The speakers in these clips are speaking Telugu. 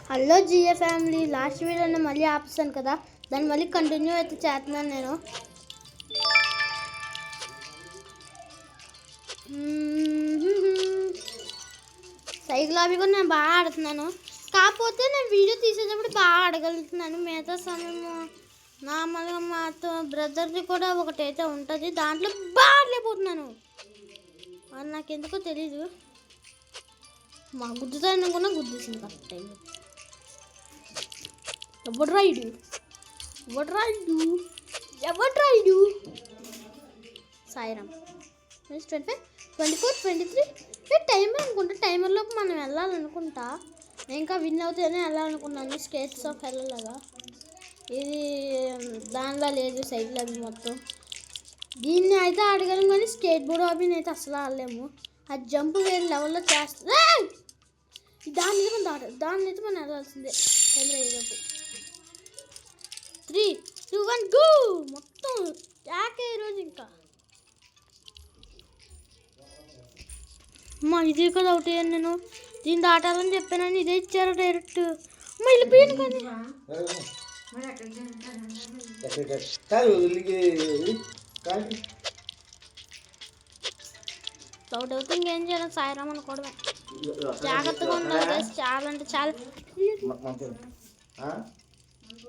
హలో జిఏ ఫ్యామిలీ, లాస్ట్ వీడియోని మళ్ళీ ఆపిస్తాను కదా, దాన్ని మళ్ళీ కంటిన్యూ అయితే చేస్తున్నాను నేను. సైకిల్ అవి కూడా నేను బాగా ఆడుతున్నాను. కాకపోతే నేను వీడియో తీసేటప్పుడు బాగా ఆడగలుగుతున్నాను. మిగతా సమయము నార్మల్గా మా బ్రదర్ది కూడా ఒకటైతే ఉంటుంది, దాంట్లో బాగా ఆడలేకపోతున్నాను. అది నాకు ఎందుకో తెలీదు. మా గుద్దుతాను కూడా గుద్దేసింది కరెక్ట్ టైంలో. ఎవరు రాయుడు సాయిరామ్. 25, 24, 23 టైమర్ అనుకుంటా. టైమర్లోపు మనం వెళ్ళాలనుకుంటా. నేను ఇంకా విన్ అవుతేనే వెళ్ళాలనుకున్నాను. స్టేట్స్ ఆఫ్ వెళ్ళలాగా ఇది దానిలో లేదు. సైకిల్ అవి మొత్తం దీన్ని అయితే ఆడగలం, కానీ స్కేట్ బోర్డ్ హాబీని అయితే అసలు ఆడలేము. ఆ జంప్ వేరే లెవెల్లో చేస్తా. దాన్ని అయితే మనం వెళ్ళాల్సిందే. టైమర్ అయ్యేటప్పుడు 3, 2, 1 గో. మొత్తం యాకే ఈరోజు ఇంకా అమ్మా ఇది కదా అవుట్ అయ్యాను నేను. దీన్ని దాటాలని చెప్పానని ఇదే ఇచ్చారు డైరెక్ట్. వెళ్ళిపోయాను కానీ అవుట్ అవుతే ఇంకేం చేయాలి, సాయిరామ్ అనుకోవడమే. జాగ్రత్తగా ఉండాలి, చాలా అంటే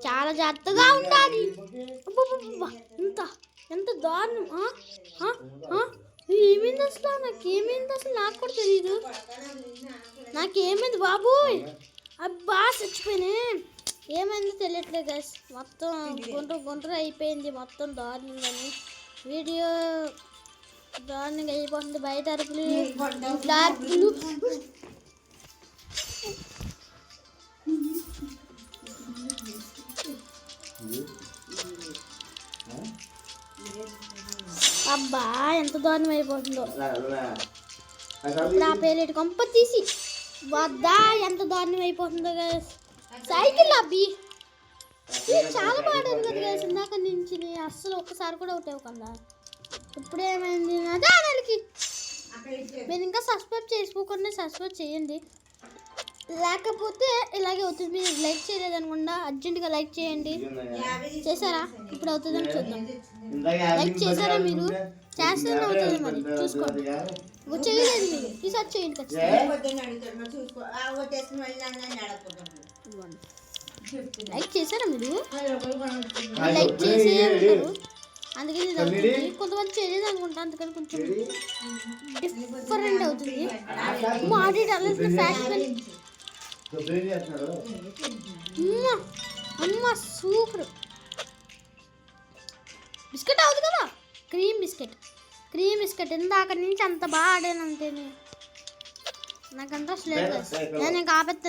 చాలా జాగ్రత్తగా ఉండాలి. ఎంత దారుణం. ఏమైంది అసలు, నాకు కూడా తెలియదు. నాకేమైంది బాబోయ్, అబ్బా చచ్చిపోయినా. ఏమైందో తెలియట్లేదు గైస్. మొత్తం గుంటూరు అయిపోయింది మొత్తం దారుణంగాని. వీడియో దారుణంగా అయిపోతుంది. బయట అరుపులు, ఇంట్లో అరుపులు. అబ్బా ఎంత దారుణం అయిపోతుందో. ఇప్పుడు ఆ పేరు కొంప తీసి వద్దా, ఎంత దారుణం అయిపోతుందో గైస్. సైకిల్ అబ్బి చాలా బాడాను కదా గైస్. ఇందాక నుంచి అస్సలు ఒక్కసారి కూడా అవుట్ అవ్వకుండా. ఇప్పుడు ఏమైంది నా ఛానల్కి? మీరు ఇంకా సబ్స్క్రైబ్ చేసుకోకుండా సబ్స్క్రైబ్ చేయండి, లేకపోతే ఇలాగే అవుతుంది. మీరు లైక్ చేయలేదు అనుకుండా అర్జెంటుగా లైక్ చేయండి. చేశారా? ఇప్పుడు అవుతుందని చూద్దాం. లైక్ చేశారా? మీరు చేస్తేనే అవుతుంది, మరి చూసుకోండి. చేయలేదు మీరు, ఈసారి చేయండి ఖచ్చితంగా. లైక్ చేశారా? మీరు లైక్ చేసే ఉంటారు, అందుకని ఇది అవుతుంది. కొంతమంది చేయలేదు అనుకుంటా, అందుకని కొంచెం డిఫరెంట్ అవుతుంది. ఆడిట్ అలా ఫ్యాషన్ అమ్మ సూపర్. బిస్కెట్ అవుతుంది కదా, క్రీమ్ బిస్కెట్ ఇందాక నుంచి అంత బాగా ఆడాను. అంతేనే, నాకంతా లేదు. నేను ఇంకా ఆపెత్తాను.